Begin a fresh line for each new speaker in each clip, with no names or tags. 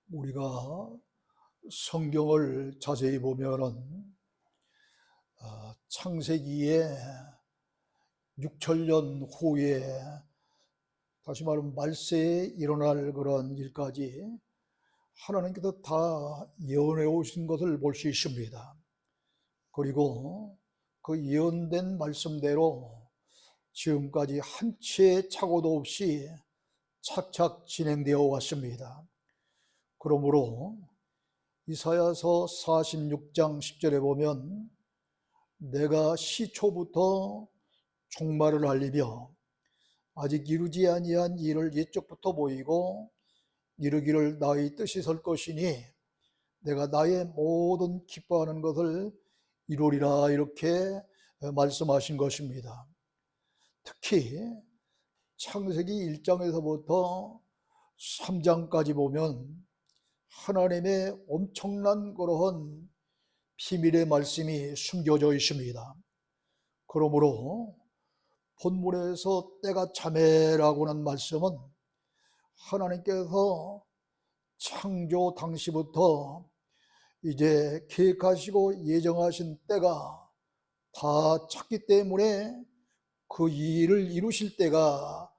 우리가 성경을 자세히 보면은 창세기에 6천년 후에 다시 말하면 말세에 일어날 그런 일까지 하나님께서 다 예언해 오신 것을 볼 수 있습니다. 그리고 그 예언된 말씀대로 지금까지 한 치의 착오도 없이 착착 진행되어 왔습니다. 그러므로 이사야서 46장 10절에 보면 내가 시초부터 종말을 알리며 아직 이루지 아니한 일을 옛적부터 보이고 이루기를 나의 뜻이 설 것이니 내가 나의 모든 기뻐하는 것을 이루리라, 이렇게 말씀하신 것입니다. 특히 창세기 1장에서부터 3장까지 보면 하나님의 엄청난 그러한 비밀의 말씀이 숨겨져 있습니다. 그러므로 본문에서 때가 참해라고 하는 말씀은 하나님께서 창조 당시부터 이제 계획하시고 예정하신 때가 다 찼기 때문에 그 일을 이루실 때가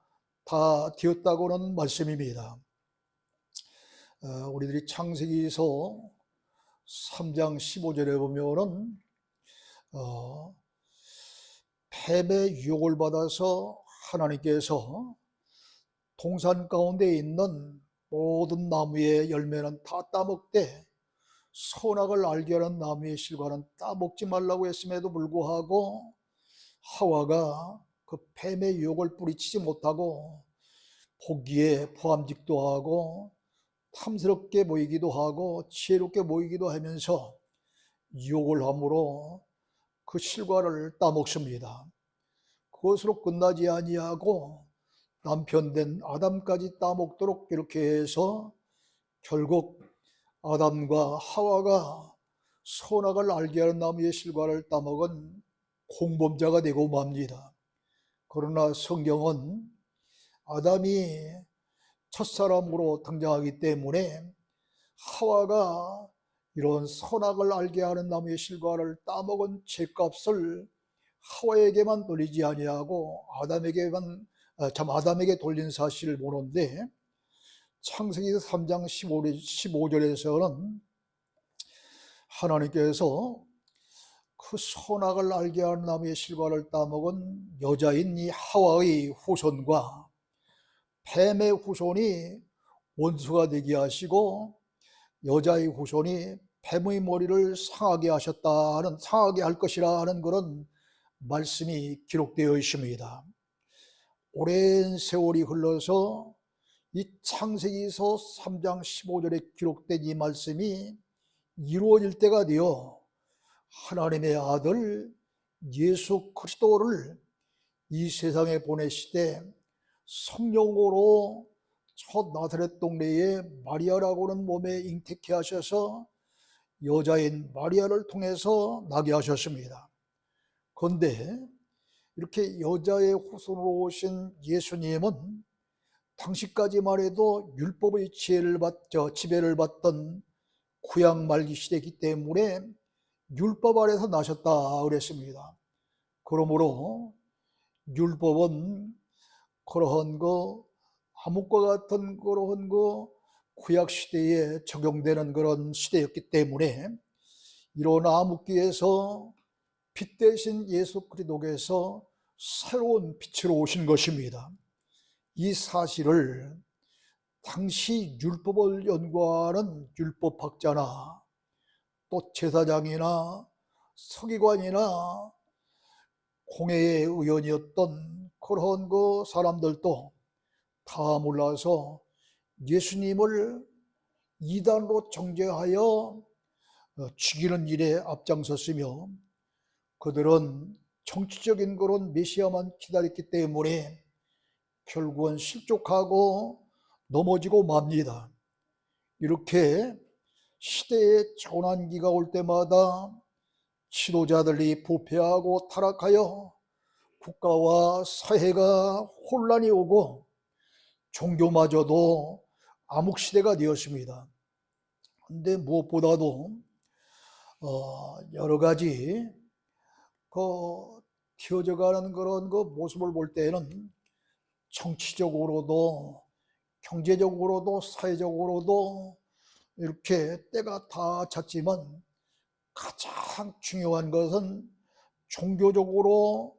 다 되었다고 하는 말씀입니다. 우리들이 창세기서 3장 15절에 보면은 뱀의 유혹을 받아서 하나님께서 동산 가운데 있는 모든 나무의 열매는 다 따먹되 선악을 알게 하는 나무의 실과는 따먹지 말라고 했음에도 불구하고 하와가 그 뱀의 유혹을 뿌리치지 못하고 보기에 보암직도 하고 탐스럽게 보이기도 하고 지혜롭게 보이기도 하면서 유혹을 함으로 그 실과를 따먹습니다. 그것으로 끝나지 아니하고 남편된 아담까지 따먹도록 이렇게 해서 결국 아담과 하와가 선악을 알게 하는 나무의 실과를 따먹은 공범자가 되고 맙니다. 그러나 성경은 아담이 첫사람으로 등장하기 때문에 하와가 이런 선악을 알게 하는 나무의 실과를 따먹은 죄값을 하와에게만 돌리지 아니하고 아담에게 돌린 사실을 보는데, 창세기 3장 15절에서는 하나님께서 그 선악을 알게 하는 나무의 실과를 따먹은 여자인 이 하와의 후손과 뱀의 후손이 원수가 되게 하시고 여자의 후손이 뱀의 머리를 상하게 할 것이라 하는 그런 말씀이 기록되어 있습니다. 오랜 세월이 흘러서 이 창세기서 3장 15절에 기록된 이 말씀이 이루어질 때가 되어 하나님의 아들 예수 그리스도를 이 세상에 보내시되 성령으로 첫 나사렛 동네에 마리아라고 하는 몸에 잉태케 하셔서 여자인 마리아를 통해서 나게 하셨습니다. 그런데 이렇게 여자의 후손으로 오신 예수님은 당시까지만 해도 율법의 지배를 받던 구약 말기 시대이기 때문에 율법 아래서 나셨다 그랬습니다. 그러므로 율법은 그러한 암흑과 같은 그러한 구약 시대에 적용되는 그런 시대였기 때문에 이런 암흑기에서 빛 대신 예수 그리스도께서 새로운 빛으로 오신 것입니다. 이 사실을 당시 율법을 연구하는 율법학자나 또 제사장이나 서기관이나 공회의 의원이었던 그런 사람들도 다 몰라서 예수님을 이단으로 정죄하여 죽이는 일에 앞장섰으며, 그들은 정치적인 그런 메시아만 기다렸기 때문에 결국은 실족하고 넘어지고 맙니다. 이렇게 시대의 전환기가 올 때마다 지도자들이 부패하고 타락하여 국가와 사회가 혼란이 오고 종교마저도 암흑시대가 되었습니다. 근데 무엇보다도 여러 가지 그 튀어져가는 그런 그 모습을 볼 때에는 정치적으로도 경제적으로도 사회적으로도 이렇게 때가 다 찼지만 가장 중요한 것은 종교적으로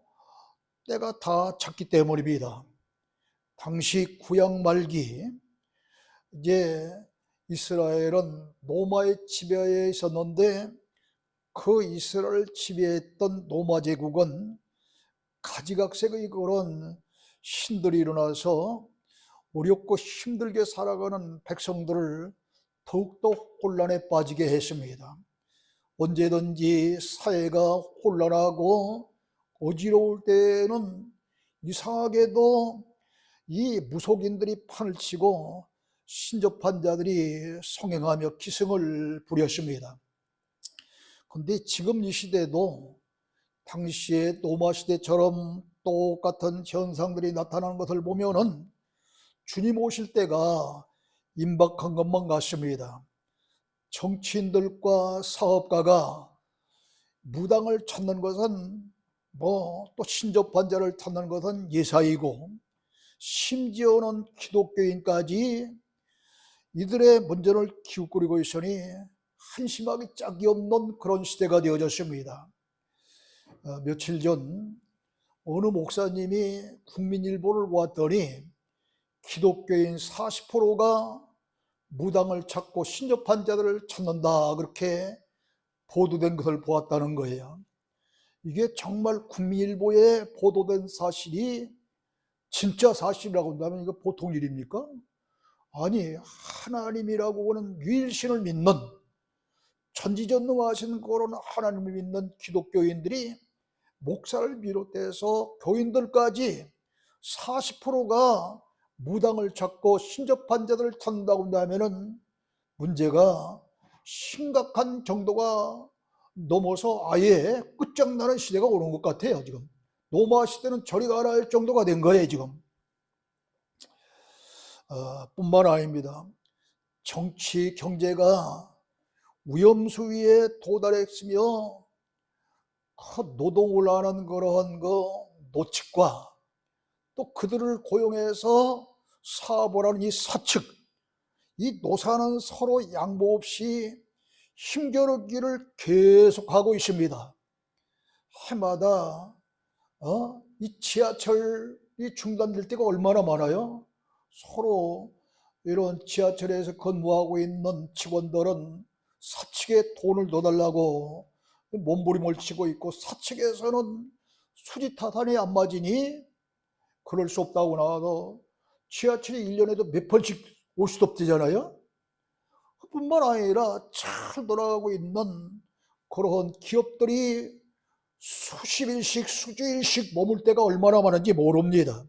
때가 다 찼기 때문입니다. 당시 구약 말기 이제 이스라엘은 로마의 지배하에 있었는데 그 이스라엘 지배했던 로마 제국은 가지각색의 그런 신들이 일어나서 어렵고 힘들게 살아가는 백성들을 더욱더 혼란에 빠지게 했습니다. 언제든지 사회가 혼란하고 어지러울 때는 이상하게도 이 무속인들이 판을 치고 신접한 자들이 성행하며 기승을 부렸습니다. 그런데 지금 이 시대도 당시의 로마 시대처럼 똑같은 현상들이 나타나는 것을 보면은 주님 오실 때가 임박한 것만 같습니다. 정치인들과 사업가가 무당을 찾는 것은 또 신접한 자를 찾는 것은 예사이고, 심지어는 기독교인까지 이들의 문제를 기웃거리고 있으니 한심하기 짝이 없는 그런 시대가 되어졌습니다. 며칠 전 어느 목사님이 국민일보를 보았더니 기독교인 40%가 무당을 찾고 신접한 자들을 찾는다, 그렇게 보도된 것을 보았다는 거예요. 이게 정말 국민일보에 보도된 사실이 진짜 사실이라고 한다면 이거 보통 일입니까? 아니, 하나님이라고 하는 유일신을 믿는, 천지전능하신 그런 하나님을 믿는 기독교인들이 목사를 비롯해서 교인들까지 40%가 무당을 찾고 신접한 자들을 찾는다고 한다면은 문제가 심각한 정도가 넘어서 아예 끝장나는 시대가 오는 것 같아요. 지금 로마 시대는 저리 가라 할 정도가 된 거예요 지금. 뿐만 아닙니다. 정치 경제가 위험수위에 도달했으며 노동을 하는 그런 노측과 또 그들을 고용해서 사업을 하는 이 사측, 이 노사는 서로 양보 없이 힘겨루기를 계속하고 있습니다. 해마다 이 지하철이 중단될 때가 얼마나 많아요. 서로 이런 지하철에서 근무하고 있는 직원들은 사측에 돈을 더 달라고 몸부림을 치고 있고, 사측에서는 수지 타산이 안 맞으니 그럴 수 없다고 나와도 지하철이 1년에도 몇 번씩 올 수도 없대잖아요. 뿐만 아니라 잘 돌아가고 있는 그런 기업들이 수십일씩 수주일씩 머물 때가 얼마나 많은지 모릅니다.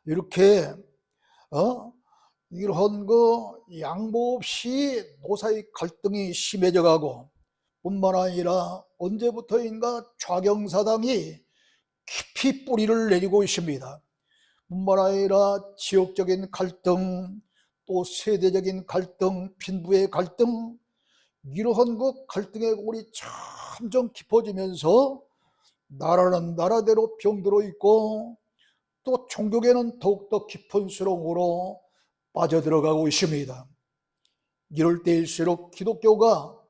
이렇게 이런 양보 없이 노사의 갈등이 심해져 가고, 뿐만 아니라 언제부터인가 좌경사당이 깊이 뿌리를 내리고 있습니다. 뿐만 아니라 지역적인 갈등, 또 세대적인 갈등, 빈부의 갈등, 이러한 갈등의 골이 점점 깊어지면서 나라는 나라대로 병들어 있고, 또 종교계는 더욱더 깊은 수렁으로 빠져들어가고 있습니다. 이럴 때일수록 기독교가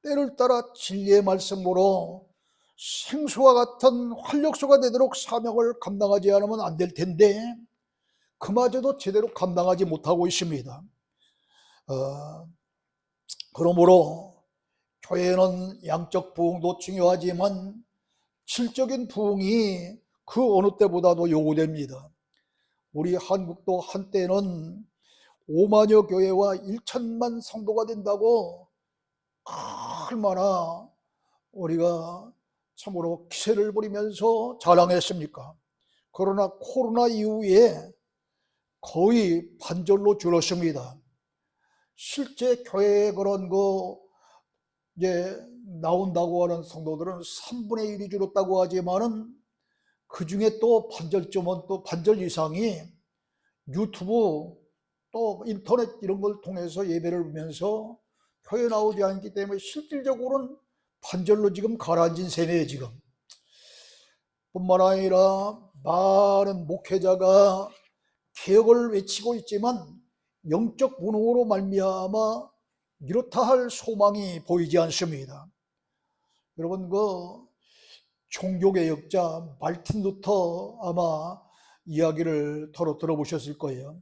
때를 따라 진리의 말씀으로 생수와 같은 활력소가 되도록 사명을 감당하지 않으면 안 될 텐데 그마저도 제대로 감당하지 못하고 있습니다. 그러므로 교회는 양적 부흥도 중요하지만 질적인 부흥이 그 어느 때보다도 요구됩니다. 우리 한국도 한때는 5만여 교회와 1천만 성도가 된다고 얼마나 우리가 참으로 기세를 부리면서 자랑했습니까? 그러나 코로나 이후에 거의 반절로 줄었습니다. 실제 교회에 그런 이제 나온다고 하는 성도들은 3분의 1이 줄었다고 하지만은 그 중에 또 반절쯤은, 또 반절 이상이 유튜브 또 인터넷 이런 걸 통해서 예배를 보면서 교회 나오지 않기 때문에 실질적으로는 반절로 지금 가라앉은 셈이에요. 지금 뿐만 아니라 많은 목회자가 개혁을 외치고 있지만 영적 무능으로 말미암아 이렇다 할 소망이 보이지 않습니다. 여러분, 그 종교개혁자 말틴 루터 아마 이야기를 더러 들어보셨을 거예요.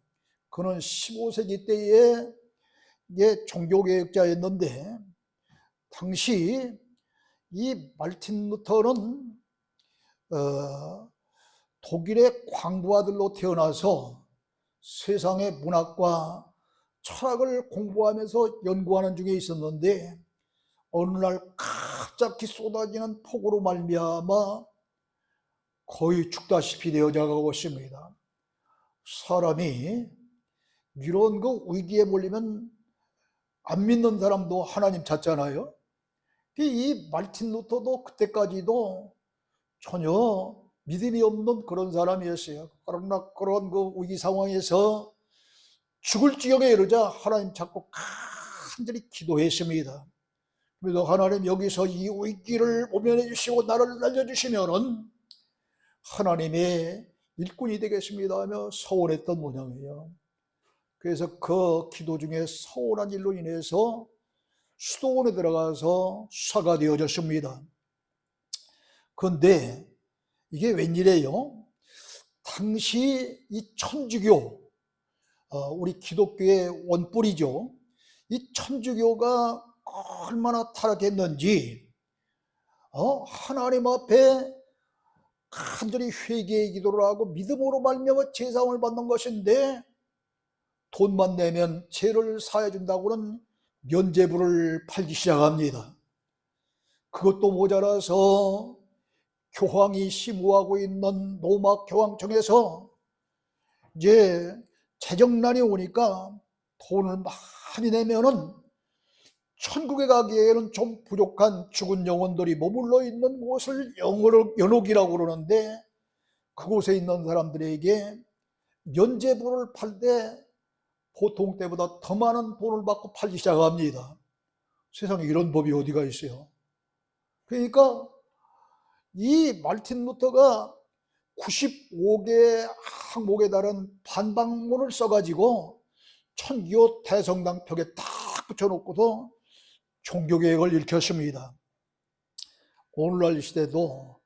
그는 15세기 때에 종교개혁자였는데, 당시 이 말틴 루터는 독일의 광부 아들로 태어나서 세상의 문학과 철학을 공부하면서 연구하는 중에 있었는데, 어느 날 갑자기 쏟아지는 폭우로 말미암아 거의 죽다시피 되어가고 있습니다. 사람이 이런 그 위기에 몰리면 안 믿는 사람도 하나님 찾잖아요. 이 말틴 루터도 그때까지도 전혀 믿음이 없는 그런 사람이었어요. 그러나 그런 그 위기 상황에서 죽을 지경에 이르자 하나님 찾고 간절히 기도했습니다. 그래서 하나님, 여기서 이 위기를 모면해 주시고 나를 날려주시면은 하나님의 일꾼이 되겠습니다 하며 서원했던 모양이에요. 그래서 그 기도 중에 서원한 일로 인해서 수도원에 들어가서 수사가 되어졌습니다. 그런데 이게 웬일이에요? 당시 이 천주교, 우리 기독교의 원뿔이죠. 이 천주교가 얼마나 타락했는지 하나님 앞에 간절히 회개의 기도를 하고 믿음으로 말미암아 제사함을 받는 것인데, 돈만 내면 죄를 사해 준다고는 면죄부를 팔기 시작합니다. 그것도 모자라서 교황이 심우하고 있는 로마 교황청에서 이제 재정난이 오니까 돈을 많이 내면은 천국에 가기에는 좀 부족한 죽은 영혼들이 머물러 있는 곳을 연옥이라고 그러는데, 그곳에 있는 사람들에게 면죄부를 팔 때 보통 때보다 더 많은 돈을 받고 팔기 시작합니다. 세상에 이런 법이 어디가 있어요? 그러니까 이 말틴 루터가 95개 항목에 달한 반박문을 써가지고 천주교 대성당 벽에 딱 붙여놓고서 종교개혁을 일으켰습니다. 오늘날 이 시대도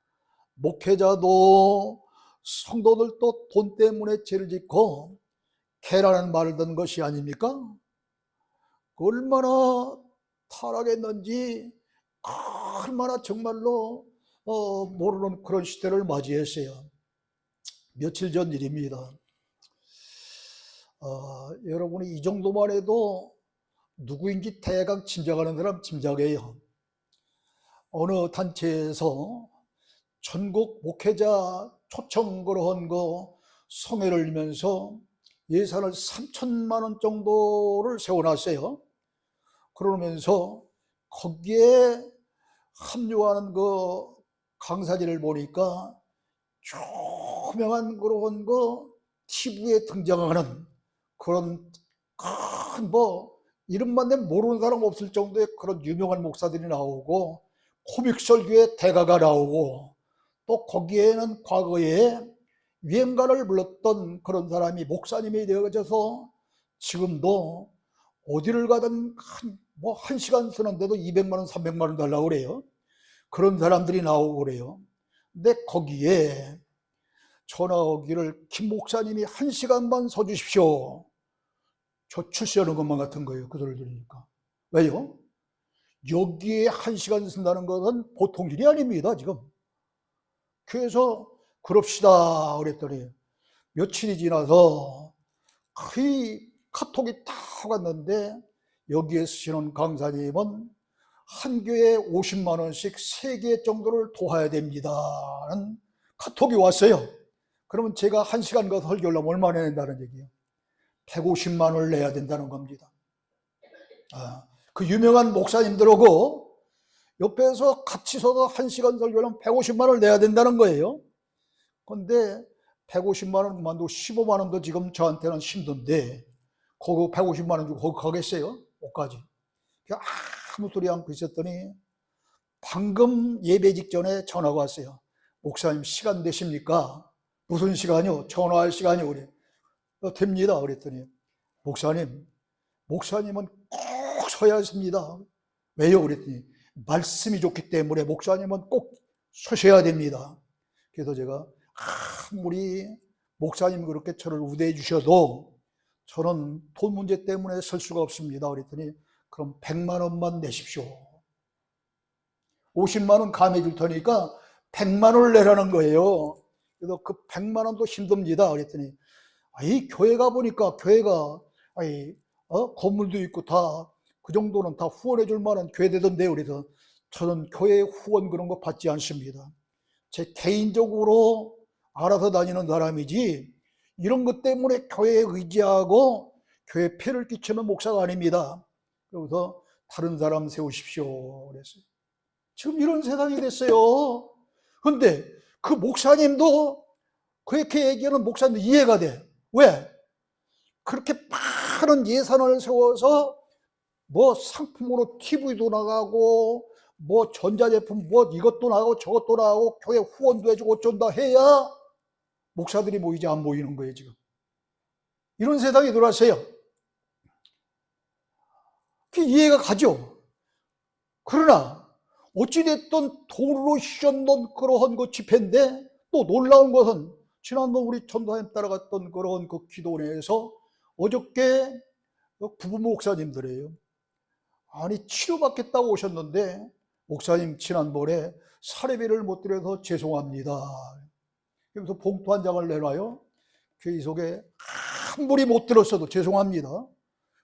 목회자도 성도들도 돈 때문에 죄를 짓고 개라는 말을 듣는 것이 아닙니까? 얼마나 타락했는지, 얼마나 정말로 모르는 그런 시대를 맞이했어요. 며칠 전 일입니다. 여러분이 이 정도만 해도 누구인지 대강 짐작하는 사람 짐작해요. 어느 단체에서 전국 목회자 초청 그런 거 성회를 열면서 예산을 3천만 원 정도를 세워놨어요. 그러면서 거기에 합류하는 그 강사진을 보니까 조명한 그런 거 TV에 등장하는 그런 큰 이름만 내면 모르는 사람 없을 정도의 그런 유명한 목사들이 나오고, 코믹 설교의 대가가 나오고, 또 거기에는 과거에 유행가를 불렀던 그런 사람이 목사님이 되어져서 지금도 어디를 가든 한 시간 쓰는데도 200만 원, 300만 원 달라고 그래요. 그런 사람들이 나오고 그래요. 근데 거기에 전화 오기를, 김 목사님이 1시간만 서주십시오. 저 출세하는 것만 같은 거예요. 그 소리를 들으니까. 왜요? 여기에 1시간 쓴다는 것은 보통 일이 아닙니다, 지금. 그래서 그럽시다 그랬더니 며칠이 지나서 거의 카톡이 다 왔는데, 여기에 쓰시는 강사님은 한 교회에 50만 원씩 3개 정도를 도와야 됩니다는 카톡이 왔어요. 그러면 제가 1시간 가서 설교하려면 얼마나 낸다는 얘기예요? 150만 원을 내야 된다는 겁니다. 그 유명한 목사님들하고 옆에서 같이 서서 1시간 설교하면 150만 원을 내야 된다는 거예요. 그런데 150만 원 그만두고 15만 원도 지금 저한테는 힘든데, 거기 150만 원 주고 거기 가겠어요? 못 가지. 아무 소리 않고 있었더니 방금 예배 직전에 전화가 왔어요. 목사님 시간 되십니까? 무슨 시간이요? 전화할 시간이요. 그래. 됩니다. 그랬더니 목사님은 꼭 서야 했습니다. 왜요? 그랬더니 말씀이 좋기 때문에 목사님은 꼭 서셔야 됩니다. 그래서 제가 아무리 목사님이 그렇게 저를 우대해 주셔도 저는 돈 문제 때문에 설 수가 없습니다. 그랬더니 그럼 100만 원만 내십시오. 50만 원 감해 줄 테니까 100만 원을 내라는 거예요. 그래서 그 100만 원도 힘듭니다. 그랬더니 이 교회 가보니까 교회가 건물도 있고 다 그 정도는 다 후원해 줄 만한 교회되던데요. 그래서 저는 교회 후원 그런 거 받지 않습니다. 제 개인적으로 알아서 다니는 사람이지 이런 것 때문에 교회에 의지하고 교회에 폐를 끼치는 목사가 아닙니다. 그래서 다른 사람 세우십시오 그랬어요. 지금 이런 세상이 됐어요. 그런데 그 목사님도 그렇게 얘기하는 목사님도 이해가 돼. 왜? 그렇게 많은 예산을 세워서 뭐 상품으로 TV도 나가고 뭐 전자제품 뭐 이것도 나가고 저것도 나가고 교회 후원도 해주고 어쩐다 해야 목사들이 모이지 안 모이는 거예요. 지금 이런 세상이 들어왔어요. 그게 이해가 가죠. 그러나 어찌됐든 돈으로 휘젓는 그러한 그 집회인데 또 놀라운 것은 지난번 우리 전도사님 따라갔던 그런 그 기도원에서 어저께 부부 목사님들이에요. 아니 치료받겠다고 오셨는데 목사님 지난번에 사례비를 못 드려서 죄송합니다. 그래서 봉투 한 장을 내놔요. 그 속에 아무리 못 들었어도 죄송합니다.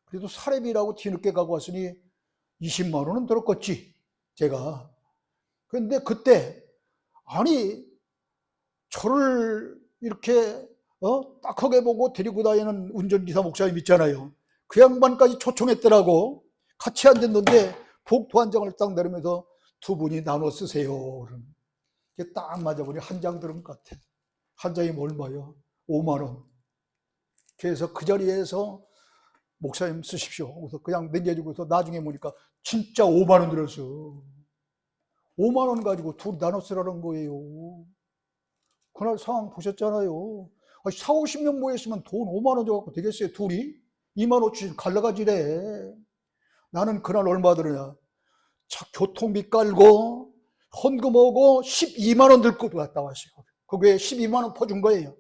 그래도 사례비라고 뒤늦게 갖고 왔으니 20만 원은 들었겠지 제가. 그런데 그때 아니 저를 이렇게 딱하게 보고 데리고 다니는 운전기사 목사님 있잖아요. 그 양반까지 초청했더라고. 같이 앉았는데 봉투 한 장을 딱 내리면서 두 분이 나눠 쓰세요. 이게 딱 맞아보니 한 장 들은 것 같아. 한 장이 얼마요? 5만 원. 그래서 그 자리에서 목사님 쓰십시오. 그래서 그냥 넘겨주고서 나중에 보니까 진짜 5만 원 들었어. 5만 원 가지고 둘 나눠 쓰라는 거예요. 그날 상황 보셨잖아요. 4, 50명 모였으면 돈 5만 원 줘갖고 되겠어요? 둘이? 2만 5천 갈라가지래. 나는 그날 얼마 들으냐? 교통비 깔고 헌금하고 12만 원 들고 갔다 왔어요. 거기에 12만 원 퍼준 거예요.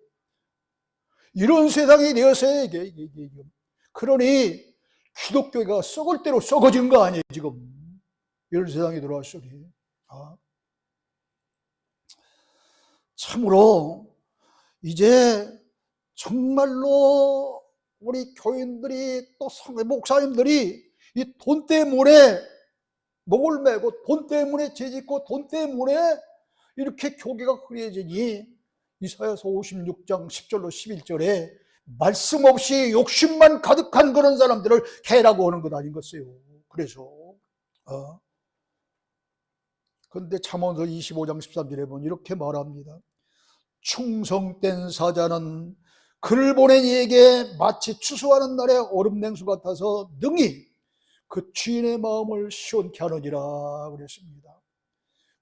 이런 세상이 되었어요. 이게. 그러니 기독교가 썩을 대로 썩어진 거 아니에요 지금. 이런 세상이 들어왔으니. 참으로 이제 정말로 우리 교인들이 또 목사님들이 이 돈 때문에 목을 메고 돈 때문에 죄짓고 돈 때문에 이렇게 교계가 흐려지니 이사야서 56장 10절로 11절에 말씀 없이 욕심만 가득한 그런 사람들을 해라고 하는 것 아닌것이요. 그래서 그런데 잠언서 25장 13절에 보면 이렇게 말합니다. 충성된 사자는 그를 보낸 이에게 마치 추수하는 날의 얼음냉수 같아서 능히 그 주인의 마음을 시원케 하느니라 그랬습니다.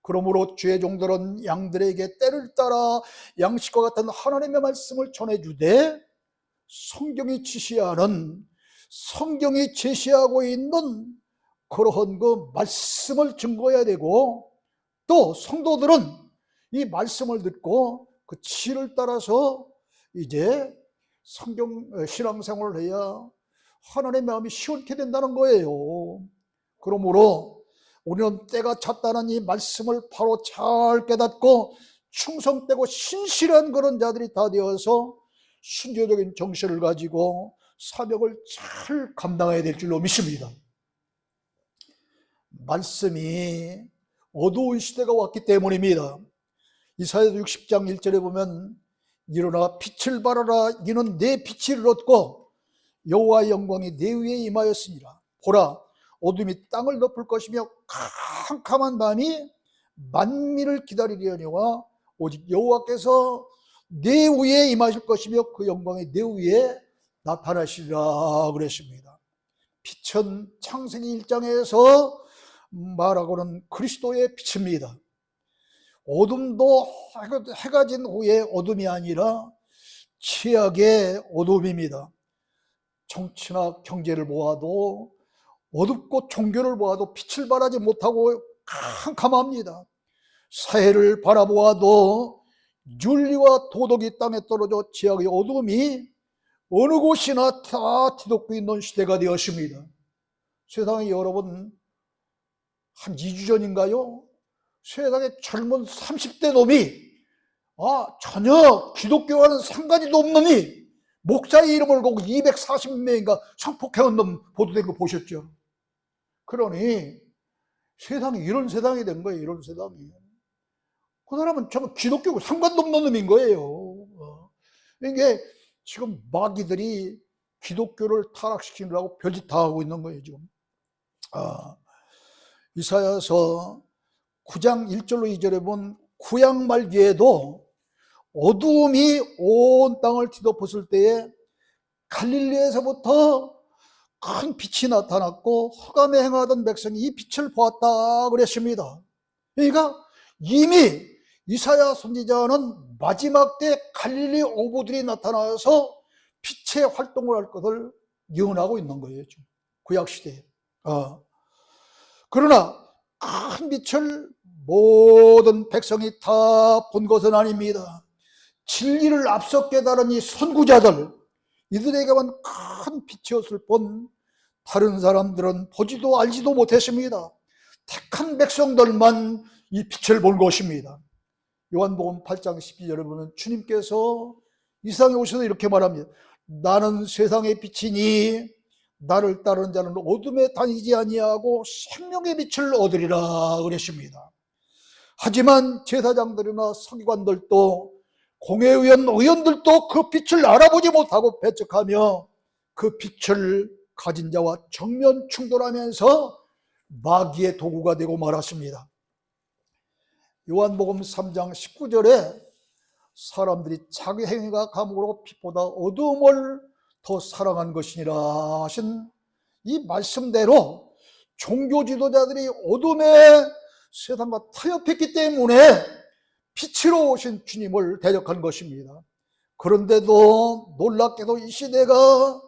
그러므로 주의 종들은 양들에게 때를 따라 양식과 같은 하나님의 말씀을 전해주되 성경이 제시하고 있는 그러한 그 말씀을 증거해야 되고, 또 성도들은 이 말씀을 듣고 그 지를 따라서 이제 신앙생활을 해야 하나님의 마음이 시원케 된다는 거예요. 그러므로 우리는 때가 찼다는 이 말씀을 바로 잘 깨닫고 충성되고 신실한 그런 자들이 다 되어서 순교적인 정신을 가지고 사명을 잘 감당해야 될 줄로 믿습니다. 말씀이 어두운 시대가 왔기 때문입니다. 이사야 60장 1절에 보면 일어나 빛을 발하라. 이는 내 빛을 얻고 여호와의 영광이 내 위에 임하였으니라. 보라, 어둠이 땅을 덮을 것이며 캄캄한 밤이 만민을 기다리려니와 오직 여호와께서 내 위에 임하실 것이며 그 영광이 내 위에 나타나시리라 그랬습니다. 빛은 창세기 1장에서 말하고는 그리스도의 빛입니다. 어둠도 해가 진 후에 어둠이 아니라 최악의 어둠입니다. 정치나 경제를 보아도 어둡고 종교를 보아도 빛을 발하지 못하고 캄캄합니다. 사회를 바라보아도 윤리와 도덕이 땅에 떨어져 지하의 어둠이 어느 곳이나 다 뒤덮고 있는 시대가 되었습니다. 세상에 여러분, 한 2주 전인가요? 세상에 젊은 30대 놈이 전혀 기독교와는 상관이도 없느니 목사의 이름을 걸고 240명인가 성폭행한 놈 보도된 거 보셨죠? 그러니 세상이 이런 세상이 된 거예요. 이런 세상이. 그 사람은 정말 기독교고 상관도 없는 놈인 거예요. 이게 지금 마귀들이 기독교를 타락시키려고 별짓 다 하고 있는 거예요, 지금. 이사야서 9장 1절로 2절에 본 구약 말기에도 어두움이 온 땅을 뒤덮었을 때에 갈릴리에서부터 큰 빛이 나타났고 흑암에 행하던 백성이 이 빛을 보았다 그랬습니다. 그러니까 이미 이사야 선지자는 마지막 때 갈릴리 어부들이 나타나서 빛의 활동을 할 것을 예언하고 있는 거예요, 지금 구약시대에. 그러나 큰 빛을 모든 백성이 다 본 것은 아닙니다. 진리를 앞서 깨달은 이 선구자들, 이들에게만 큰 빛이었을 뿐 다른 사람들은 보지도 알지도 못했습니다. 택한 백성들만 이 빛을 본 것입니다. 요한복음 8장 12절에 보면 주님께서 이 세상에 오셔서 이렇게 말합니다. 나는 세상의 빛이니 나를 따르는 자는 어둠에 다니지 아니하고 생명의 빛을 얻으리라 그랬습니다. 하지만 제사장들이나 서기관들도 의원들도 그 빛을 알아보지 못하고 배척하며 그 빛을 가진 자와 정면 충돌하면서 마귀의 도구가 되고 말았습니다. 요한복음 3장 19절에 사람들이 자기 행위가 감옥으로 빛보다 어두움을 더 사랑한 것이니라 하신 이 말씀대로 종교 지도자들이 어둠의 세상과 타협했기 때문에 빛으로 오신 주님을 대적한 것입니다. 그런데도 놀랍게도 이 시대가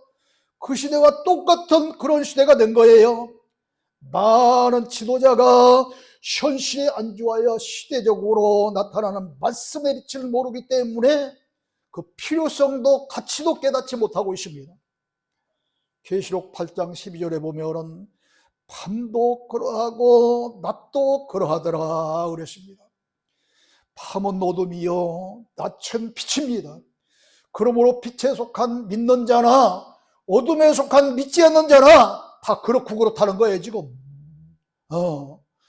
그 시대와 똑같은 그런 시대가 된 거예요. 많은 지도자가 현실에 안주하여 시대적으로 나타나는 말씀의 빛을 모르기 때문에 그 필요성도 가치도 깨닫지 못하고 있습니다. 계시록 8장 12절에 보면은 밤도 그러하고 낮도 그러하더라 그랬습니다. 밤은 어둠이요 낮은 빛입니다. 그러므로 빛에 속한 믿는 자나 어둠에 속한 믿지 않는 자나 다 그렇고 그렇다는 거예요, 지금.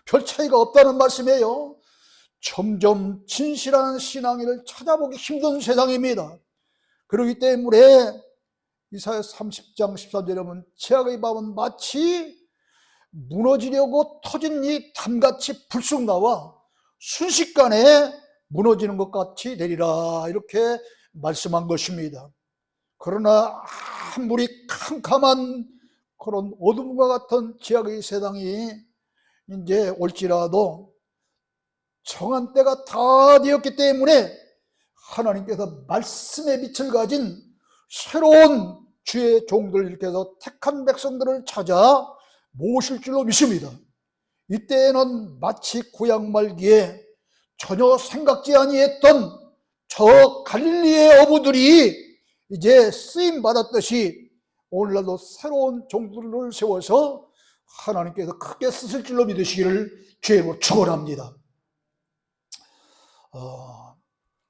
별 차이가 없다는 말씀이에요. 점점 진실한 신앙인을 찾아보기 힘든 세상입니다. 그렇기 때문에 이사야 30장 14절에 보면 최악의 밤은 마치 무너지려고 터진 이 담같이 불쑥 나와 순식간에 무너지는 것 같이 되리라 이렇게 말씀한 것입니다. 그러나 아무리 캄캄한 그런 어둠과 같은 지하의 세상이 이제 올지라도 정한 때가 다 되었기 때문에 하나님께서 말씀의 빛을 가진 새로운 주의 종들 이렇게 해서 택한 백성들을 찾아 모실 줄로 믿습니다. 이때에는 마치 구약 말기에 전혀 생각지 아니했던 저 갈릴리의 어부들이 이제 쓰임 받았듯이 오늘날도 새로운 종들을 세워서 하나님께서 크게 쓰실 줄로 믿으시기를 주의로 축원합니다.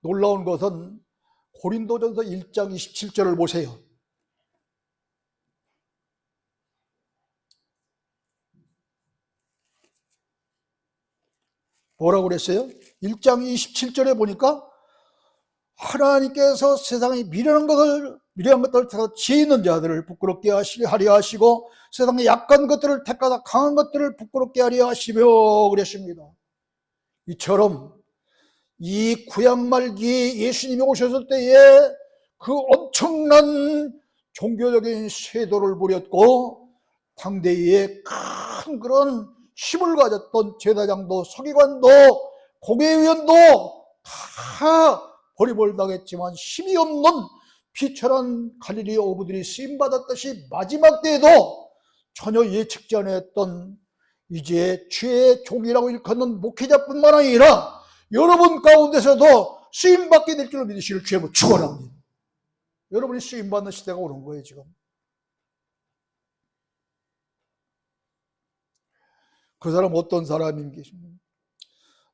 놀라운 것은 고린도전서 1장 27절을 보세요. 뭐라고 그랬어요? 1장 27절에 보니까 하나님께서 세상에 미련한 것들을 택하사 지혜 있는 자들을 부끄럽게 하려 하시고 세상에 약한 것들을 택하사 강한 것들을 부끄럽게 하려 하시며 그랬습니다. 이처럼 이 구약 말기 예수님이 오셨을 때에 그 엄청난 종교적인 세도를 부렸고 당대에 큰 그런 힘을 가졌던 제사장도 서기관도 공회의원도 다 버림을 당했지만 힘이 없는 비천한 갈릴리 어부들이 쓰임받았듯이 마지막 때에도 전혀 예측지 않았던 이제 죄의 종이라고 일컫는 목회자뿐만 아니라 여러분 가운데서도 쓰임받게 될 줄로 믿으시길 주의 축원합니다. 여러분이 쓰임받는 시대가 오는 거예요. 지금 그 사람 어떤 사람인지,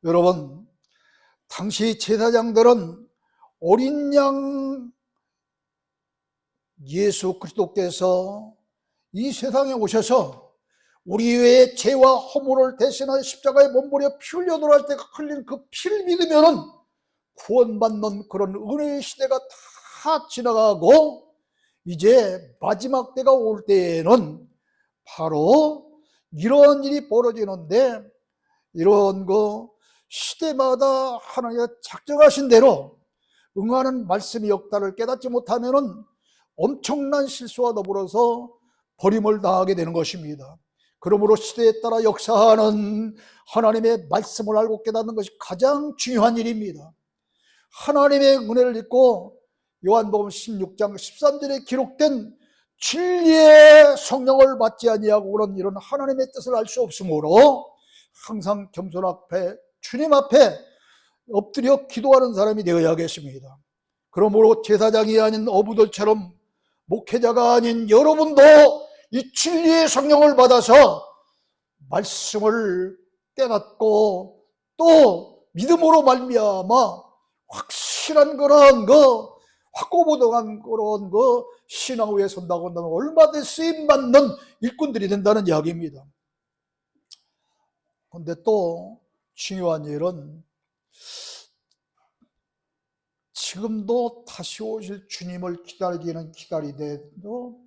여러분 당시 제사장들은 어린 양 예수 그리스도께서 이 세상에 오셔서 우리의 죄와 허물을 대신하여 십자가에 몸부려 피 흘려 돌아갈 때 흘린 그 피를 믿으면은 구원받는 그런 은혜의 시대가 다 지나가고 이제 마지막 때가 올 때에는 바로 이런 일이 벌어지는데, 이런 거 시대마다 하나님이 작정하신 대로 응하는 말씀의 역사를 깨닫지 못하면은 엄청난 실수와 더불어서 버림을 당하게 되는 것입니다. 그러므로 시대에 따라 역사하는 하나님의 말씀을 알고 깨닫는 것이 가장 중요한 일입니다. 하나님의 은혜를 잊고 요한복음 16장 13절에 기록된 진리의 성령을 받지 아니하고 그런 이런 하나님의 뜻을 알 수 없으므로 항상 겸손 앞에 주님 앞에 엎드려 기도하는 사람이 되어야겠습니다. 그러므로 제사장이 아닌 어부들처럼 목회자가 아닌 여러분도 이 진리의 성령을 받아서 말씀을 깨닫고 또 믿음으로 말미암아 확실한 그런 거, 확고부동한 그런 거 신앙 위에 선다고 한다면 얼마든지 쓰임받는 일꾼들이 된다는 이야기입니다. 그런데 또 중요한 일은 지금도 다시 오실 주님을 기다리기는 기다리대도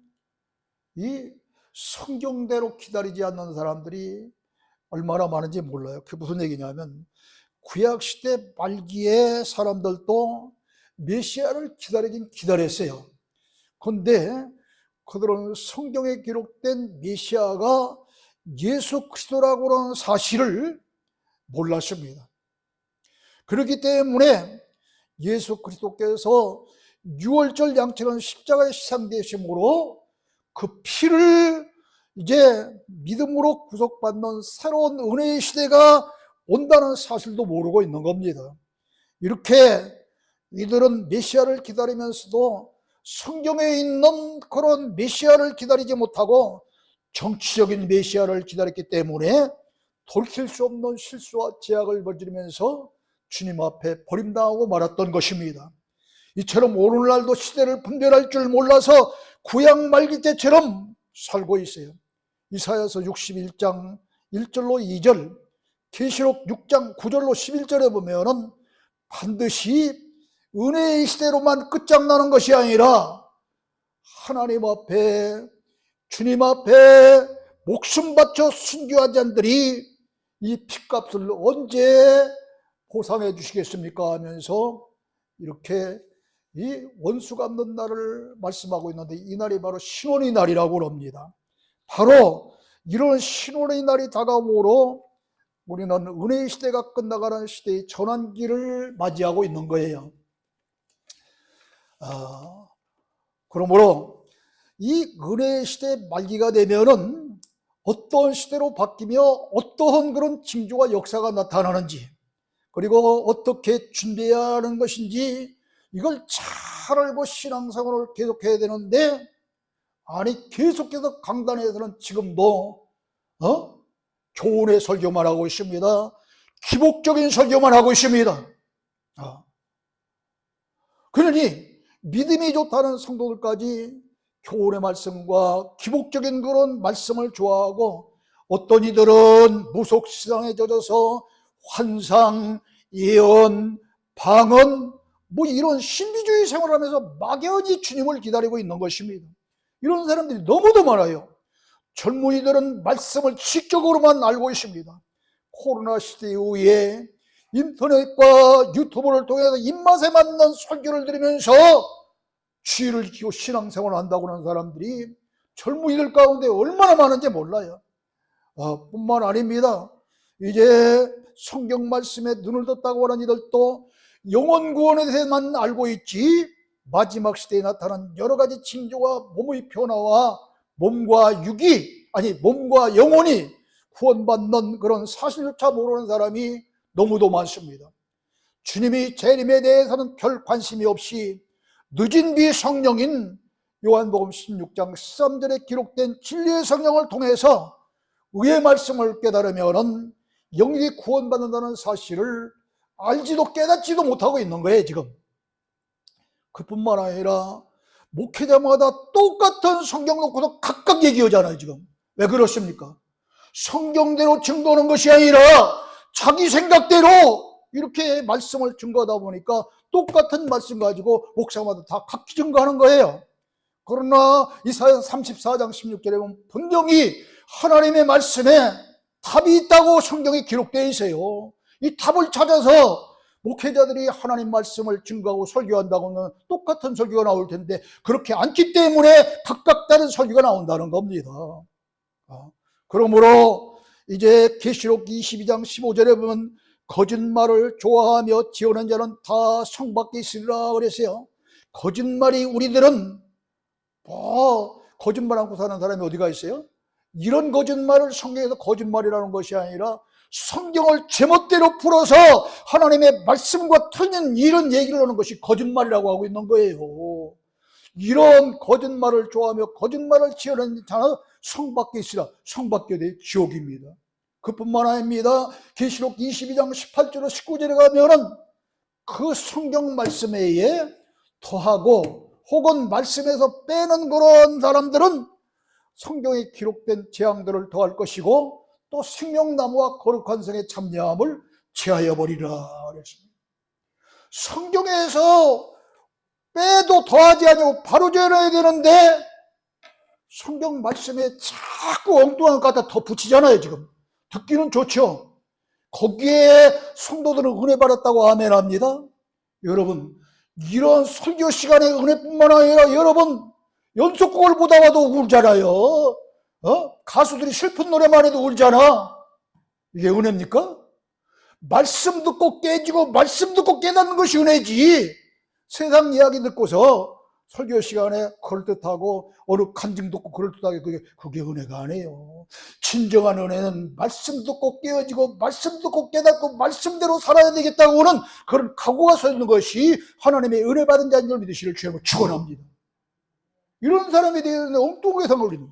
이 성경대로 기다리지 않는 사람들이 얼마나 많은지 몰라요. 그게 무슨 얘기냐면 구약시대 말기에 사람들도 메시아를 기다리긴 기다렸어요. 그런데 그들은 성경에 기록된 메시아가 예수 그리스도라고 하는 사실을 몰랐습니다. 그렇기 때문에 예수 그리스도께서 유월절 양치는 십자가에 희생되심으로 그 피를 이제 믿음으로 구속받는 새로운 은혜의 시대가 온다는 사실도 모르고 있는 겁니다. 이렇게 이들은 메시아를 기다리면서도 성경에 있는 그런 메시아를 기다리지 못하고 정치적인 메시아를 기다렸기 때문에 돌이킬 수 없는 실수와 제약을 벌이면서 주님 앞에 버림당하고 말았던 것입니다. 이처럼 오늘날도 시대를 분별할 줄 몰라서 구약 말기 때처럼 살고 있어요. 이사야서 61장 1절로 2절, 계시록 6장 9절로 11절에 보면은 반드시 은혜의 시대로만 끝장나는 것이 아니라 하나님 앞에, 주님 앞에 목숨 바쳐 순교한 자들이 이 핏값을 언제 보상해 주시겠습니까 하면서 이렇게 이 원수 갚는 날을 말씀하고 있는데, 이 날이 바로 신원의 날이라고 합니다. 바로 이런 신원의 날이 다가오므로 우리는 은혜의 시대가 끝나가는 시대의 전환기를 맞이하고 있는 거예요. 그러므로 이 은혜의 시대 말기가 되면은 어떤 시대로 바뀌며 어떠한 그런 징조와 역사가 나타나는지, 그리고 어떻게 준비해야 하는 것인지 이걸 잘 알고 신앙생활을 계속해야 되는데, 아니 계속해서 강단에서는 지금도 교훈의 설교만 하고 있습니다. 기복적인 설교만 하고 있습니다. 그러니 믿음이 좋다는 성도들까지 교훈의 말씀과 기복적인 그런 말씀을 좋아하고, 어떤 이들은 무속시장에 젖어서 환상, 예언, 방언 뭐 이런 신비주의 생활을 하면서 막연히 주님을 기다리고 있는 것입니다. 이런 사람들이 너무도 많아요. 젊은이들은 말씀을 지적으로만 알고 있습니다. 코로나 시대 이후에 인터넷과 유튜브를 통해서 입맛에 맞는 설교를 들으면서 주의를 지키고 신앙생활을 한다고 하는 사람들이 젊은이들 가운데 얼마나 많은지 몰라요. 뿐만 아닙니다. 이제 성경 말씀에 눈을 떴다고 하는 이들도 영혼 구원에 대해서만 알고 있지, 마지막 시대에 나타난 여러 가지 징조와 몸의 변화와 몸과 영혼이 구원받는 그런 사실조차 모르는 사람이 너무도 많습니다. 주님이 재림에 대해서는 별 관심이 없이 늦은 비 성령인 요한복음 16장 13절에 기록된 진리의 성령을 통해서 의의 말씀을 깨달으면 영이 구원받는다는 사실을 알지도 깨닫지도 못하고 있는 거예요, 지금. 그뿐만 아니라 목회자마다 똑같은 성경 놓고도 각각 얘기하잖아요, 지금. 왜 그렇습니까? 성경대로 증거하는 것이 아니라 자기 생각대로 이렇게 말씀을 증거하다 보니까 똑같은 말씀 가지고 목사마다 다 각기 증거하는 거예요. 그러나 이사야 34장 16절에 보면 분명히 하나님의 말씀에 답이 있다고 성경에 기록되어 있어요. 이 답을 찾아서 목회자들이 하나님 말씀을 증거하고 설교한다고는 똑같은 설교가 나올 텐데 그렇게 않기 때문에 각각 다른 설교가 나온다는 겁니다. 그러므로 이제 계시록 22장 15절에 보면 거짓말을 좋아하며 지어낸 자는 다 성 밖에 있으리라 그랬어요. 거짓말이 우리들은 거짓말 않고 사는 사람이 어디가 있어요? 이런 거짓말을 성경에서 거짓말이라는 것이 아니라 성경을 제멋대로 풀어서 하나님의 말씀과 틀린 이런 얘기를 하는 것이 거짓말이라고 하고 있는 거예요. 이런 거짓말을 좋아하며 거짓말을 지어낸 자는 성 밖에 있으라. 성 밖에 내 지옥입니다. 그뿐만 아닙니다. 계시록 22장 18절로 19절에 가면은 그 성경 말씀에 의해 더하고 혹은 말씀에서 빼는 그런 사람들은 성경에 기록된 재앙들을 더할 것이고 또 생명나무와 거룩한 성의 참여함을 제하여 버리라 그랬습니다. 성경에서 빼도 더하지 아니고 바로 지어야 되는데 성경 말씀에 자꾸 엉뚱한 것 갖다 덧붙이잖아요. 지금 듣기는 좋죠. 거기에 성도들은 은혜 받았다고 아멘합니다. 여러분, 이런 설교 시간에 은혜뿐만 아니라 여러분 연속곡을 보다 봐도 울잖아요. 가수들이 슬픈 노래만 해도 울잖아. 이게 은혜입니까? 말씀 듣고 깨지고 말씀 듣고 깨닫는 것이 은혜지. 세상 이야기 듣고서 설교 시간에 그럴듯하고 어느 간증 듣고 그럴듯하게 그게 은혜가 아니에요. 진정한 은혜는 말씀 듣고 깨어지고 말씀 듣고 깨닫고 말씀대로 살아야 되겠다고 하는 그런 각오가 서 있는 것이 하나님의 은혜 받은 자인 줄 믿으시기를 주님을 축원합니다. 이런 사람에 대해서는 엉뚱하게 생각을.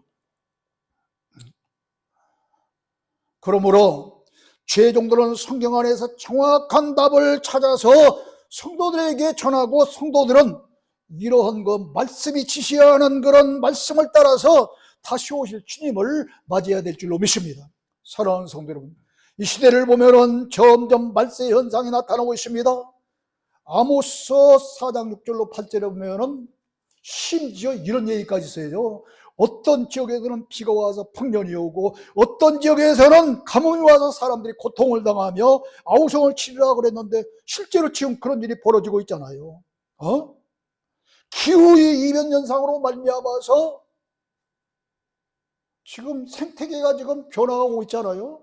그러므로 죄종들은 성경 안에서 정확한 답을 찾아서 성도들에게 전하고 성도들은 이러한 말씀이 지시하는 그런 말씀을 따라서 다시 오실 주님을 맞이해야 될 줄로 믿습니다. 사랑하는 성도 여러분, 이 시대를 보면은 점점 말세 현상이 나타나고 있습니다. 아모스 4장 6절로 8절에 보면은 심지어 이런 얘기까지 있어요. 어떤 지역에서는 비가 와서 풍년이 오고 어떤 지역에서는 가뭄이 와서 사람들이 고통을 당하며 아우성을 치르라 그랬는데 실제로 지금 그런 일이 벌어지고 있잖아요. 기후의 이변 현상으로 말미암아서 지금 생태계가 지금 변화하고 있잖아요.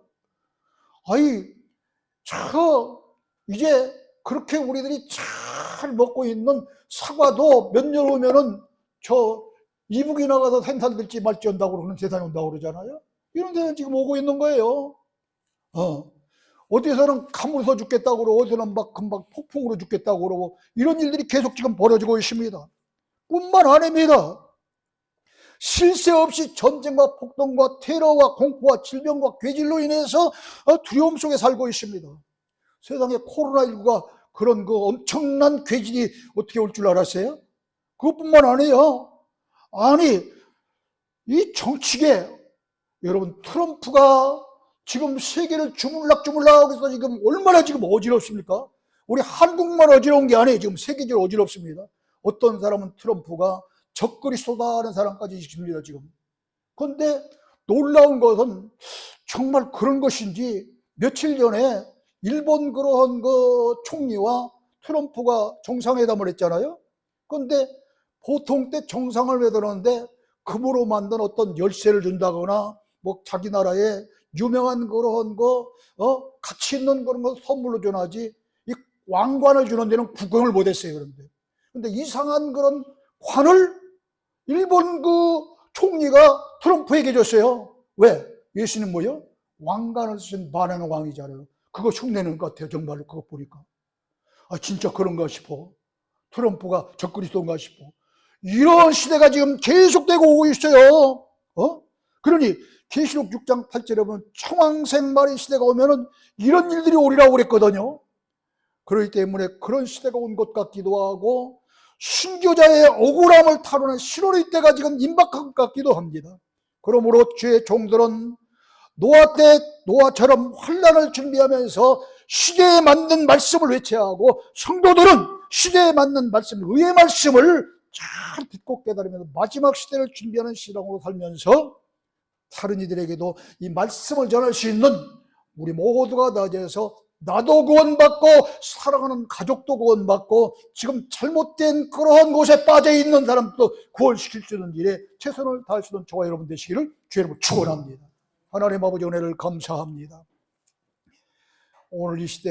이제 그렇게 우리들이 잘 먹고 있는 사과도 몇 년 후면은 이북이 나가서 생산될지 말지 한다고 그러는 세상이 온다고 그러잖아요. 이런 데는 지금 오고 있는 거예요. 어디서는 가물어서 죽겠다고 그러고 어디서는 막 금방 폭풍으로 죽겠다고 그러고 이런 일들이 계속 지금 벌어지고 있습니다. 뿐만 아닙니다. 쉴 새 없이 전쟁과 폭동과 테러와 공포와 질병과 괴질로 인해서 두려움 속에 살고 있습니다. 세상에 코로나19가 그런 엄청난 괴질이 어떻게 올 줄 알았어요? 그것뿐만 아니에요. 이 정치계, 여러분 트럼프가 지금 세계를 주물락주물락하고 있어. 지금 얼마나 지금 어지럽습니까? 우리 한국만 어지러운 게 아니에요. 지금 세계적으로 어지럽습니다. 어떤 사람은 트럼프가 적그리스도다는 사람까지 있습니다. 지금. 그런데 놀라운 것은 정말 그런 것인지 며칠 전에 일본 그러한 총리와 트럼프가 정상회담을 했잖아요. 그런데 보통 때 정상을 외도는데 금으로 만든 어떤 열쇠를 준다거나 뭐 자기 나라에 유명한 그런 거 가치 있는 그런 거 선물로 전하지, 이 왕관을 주는 데는 구경을 못했어요. 그런데 이상한 그런 관을 일본 그 총리가 트럼프에게 줬어요. 왜? 예수님 뭐요? 왕관을 쓰신 만왕의 왕이잖아요. 그거 흉내내는 것 같아요. 정말로 그거 보니까. 아, 진짜 그런가 싶어. 트럼프가 적그리스도인가 싶어. 이런 시대가 지금 계속되고 오고 있어요. 그러니 계시록 6장 8절에 보면 청황생말의 시대가 오면은 이런 일들이 오리라고 그랬거든요. 그렇기 때문에 그런 시대가 온 것 같기도 하고, 순교자의 억울함을 타로는 신혼의 때가 지금 임박한 것 같기도 합니다. 그러므로 주의 종들은 노아처럼 환난을 준비하면서 시대에 맞는 말씀을 외쳐야 하고, 성도들은 시대에 맞는 말씀, 의의 말씀을 잘 듣고 깨달으면서 마지막 시대를 준비하는 신앙으로 살면서 다른 이들에게도 이 말씀을 전할 수 있는 우리 모두가 다져서 나도 구원받고 사랑하는 가족도 구원받고 지금 잘못된 그러한 곳에 빠져있는 사람도 구원시킬 수 있는 일에 최선을 다할 수 있는 저와 여러분 되시기를 주의 이름으로 축원합니다. 하나님 아버지 은혜를 감사합니다. 오늘 이 시대